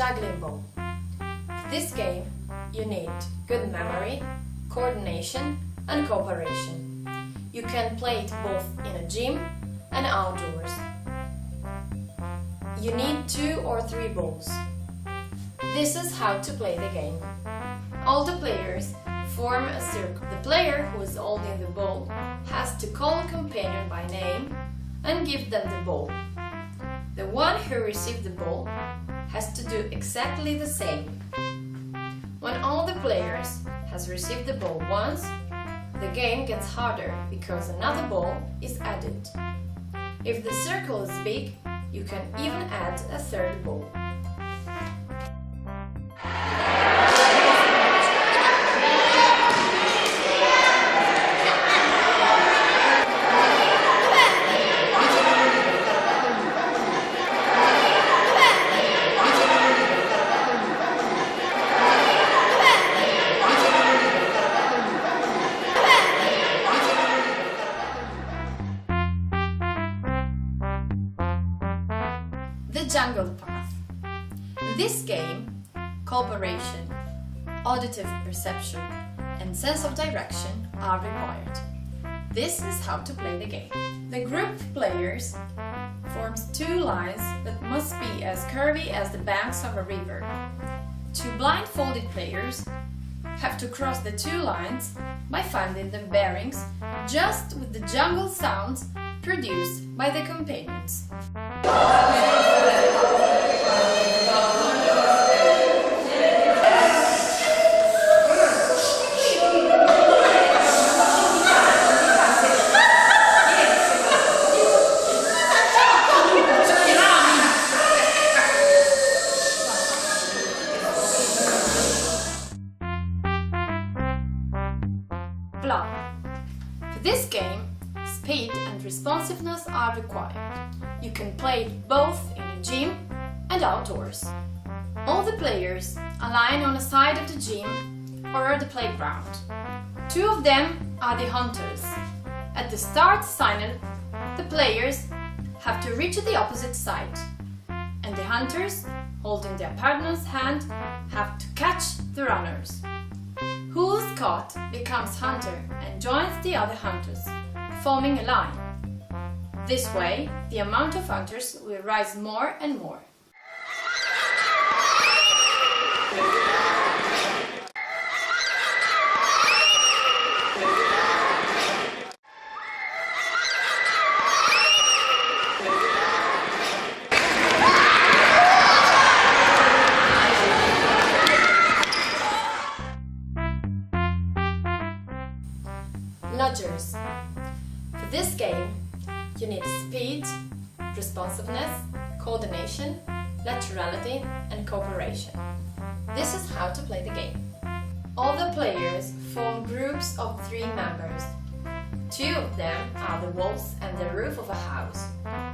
juggling ball. For this game, you need good memory, coordination and cooperation. You can play it both in a gym and outdoors. You need 2 or 3 balls. This is how to play the game. All the players form a circle. The player who is holding the ball has to call a companion by name and give them the ball. The one who received the ball has to do exactly the same. When all the players has received the ball once, the game gets harder because another ball is added. If the circle is big, you can even add a 3rd ball. The jungle path. In this game, cooperation, auditive perception and sense of direction are required. This is how to play the game. The group of players forms 2 lines that must be as curvy as the banks of a river. 2 blindfolded players have to cross the 2 lines by finding the bearings just with the jungle sounds produced by the companions. Plot. For this game, speed and responsiveness are required. You can play it both in a gym and outdoors. All the players align on a side of the gym or the playground. 2 of them are the hunters. At the start signal, the players have to reach the opposite side, and the hunters, holding their partner's hand, have to catch the runners. Who is caught becomes hunter and joins the other hunters, forming a line. This way, the amount of hunters will rise more and more. Lodgers. For this game, you need speed, responsiveness, coordination, laterality and cooperation. This is how to play the game. All the players form groups of 3 members. 2 of them are the walls and the roof of a house,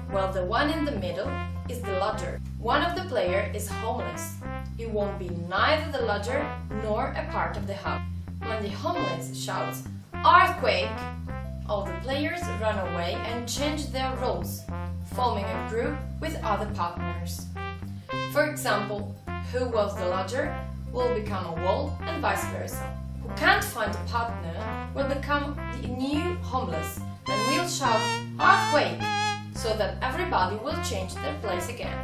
while the one in the middle is the lodger. One of the players is homeless. He won't be neither the lodger nor a part of the house. When the homeless shouts, "Earthquake!" all the players run away and change their roles, forming a group with other partners. For example, who was the lodger will become a wall and vice versa. Who can't find a partner will become the new homeless and will shout "Earthquake!" so that everybody will change their place again.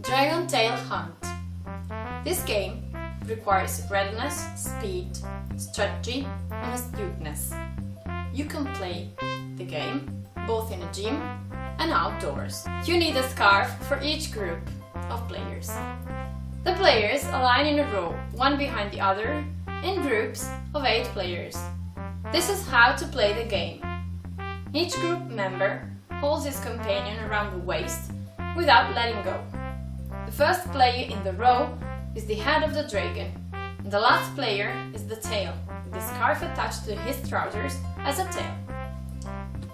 Dragon Tail Hunt. This game requires readiness, speed, strategy and astuteness. You can play the game both in a gym and outdoors. You need a scarf for each group of players. The players align in a row, one behind the other, in groups of 8 players. This is how to play the game. Each group member holds his companion around the waist without letting go. The first player in the row is the head of the dragon, and the last player is the tail, with the scarf attached to his trousers as a tail.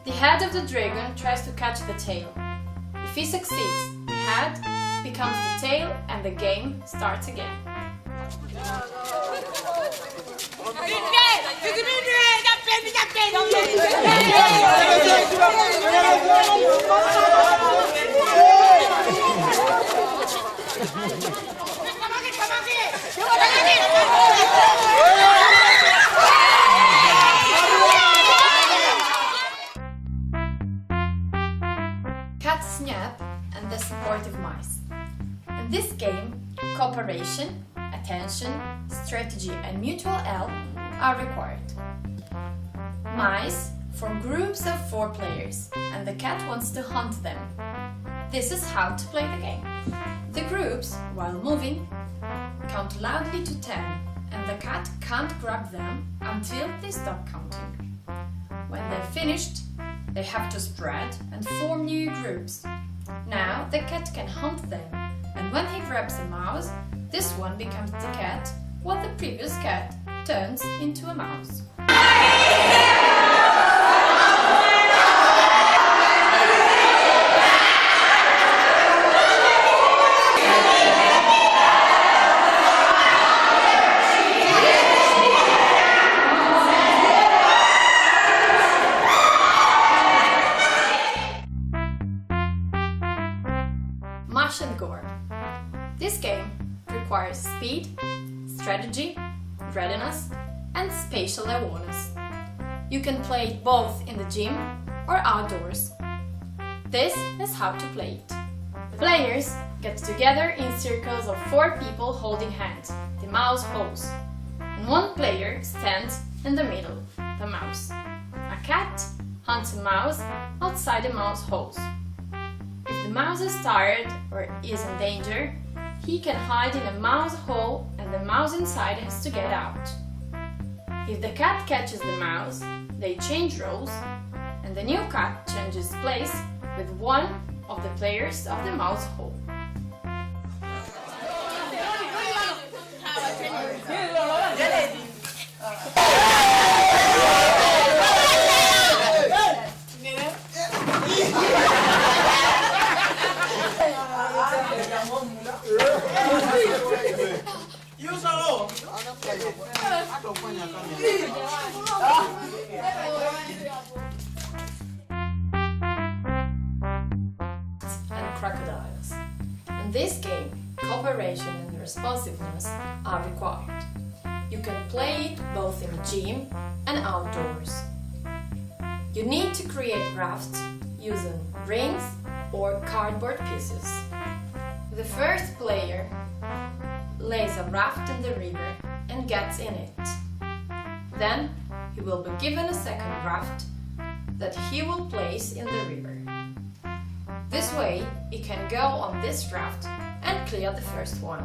The head of the dragon tries to catch the tail. If he succeeds, the head becomes the tail and the game starts again. Cat Snap and the Supportive Mice. In this game, cooperation, attention, strategy and mutual help are required. Mice form groups of 4 players and the cat wants to hunt them. This is how to play the game. The groups, while moving, count loudly to 10 and the cat can't grab them until they stop counting. When they're finished, they have to spread and form new groups. Now the cat can hunt them, and when he grabs a mouse, this one becomes the cat, while the previous cat turns into a mouse. Mash and Gore. This game requires speed, strategy, readiness, and spatial awareness. You can play it both in the gym or outdoors. This is how to play it. The players get together in circles of 4 people holding hands, the mouse holes, and one player stands in the middle, the mouse. A cat hunts a mouse outside the mouse holes. If the mouse is tired or is in danger, he can hide in a mouse hole and the mouse inside has to get out. If the cat catches the mouse, they change roles and the new cat changes place with one of the players of the mouse hole. And crocodiles. In this game, cooperation and responsiveness are required. You can play it both in a gym and outdoors. You need to create rafts using rings or cardboard pieces. The first player lays a raft in the river and gets in it. Then he will be given a second raft that he will place in the river. This way he can go on this raft and clear the first one.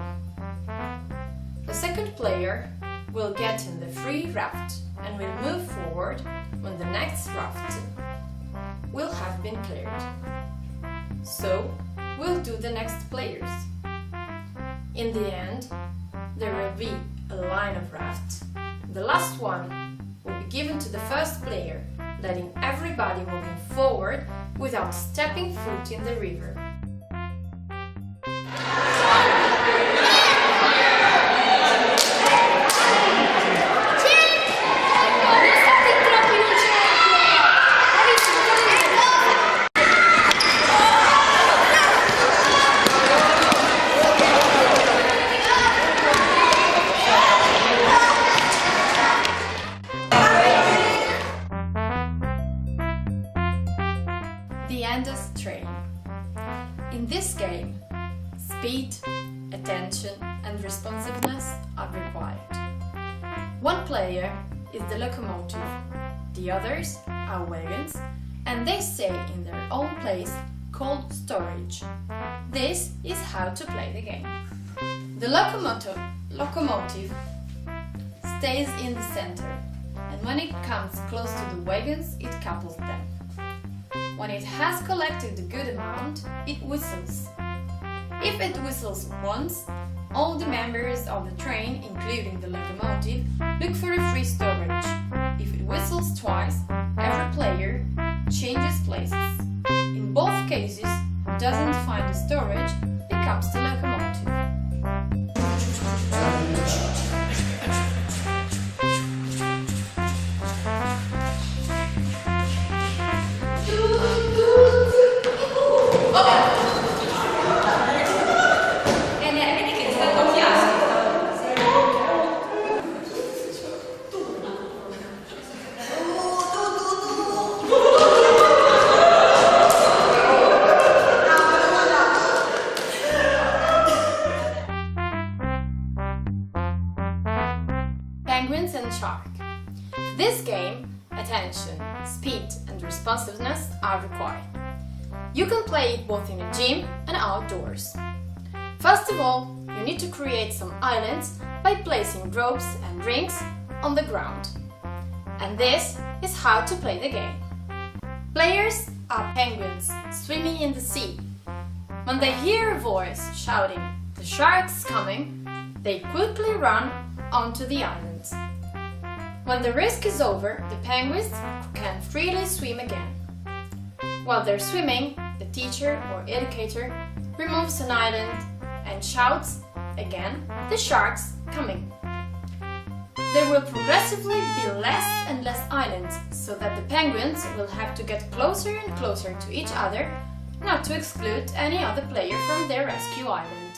The second player will get in the free raft and will move forward when the next raft will have been cleared. So we'll do the next players. In the end, there will be a line of rafts. The last one will be given to the first player, letting everybody moving forward without stepping foot in the river. The Endless Train. In this game, speed, attention and responsiveness are required. One player is the locomotive, the others are wagons, and they stay in their own place called storage. This is how to play the game. The locomotive stays in the center, and when it comes close to the wagons, it couples them. When it has collected the good amount, it whistles. If it whistles once, all the members of the train, including the locomotive, look for a free storage. If it whistles twice, every player changes places. In both cases, who doesn't find the storage becomes the locomotive. Penguins and shark. For this game, attention, speed and responsiveness are required. You can play it both in a gym and outdoors. First of all, you need to create some islands by placing ropes and rings on the ground. And this is how to play the game. Players are penguins swimming in the sea. When they hear a voice shouting, "The shark's coming!" they quickly run onto the islands. When the risk is over, the penguins can freely swim again. While they're swimming, the teacher or educator removes an island and shouts again, "The shark's coming!" There will progressively be less and less islands, so that the penguins will have to get closer and closer to each other, not to exclude any other player from their rescue island.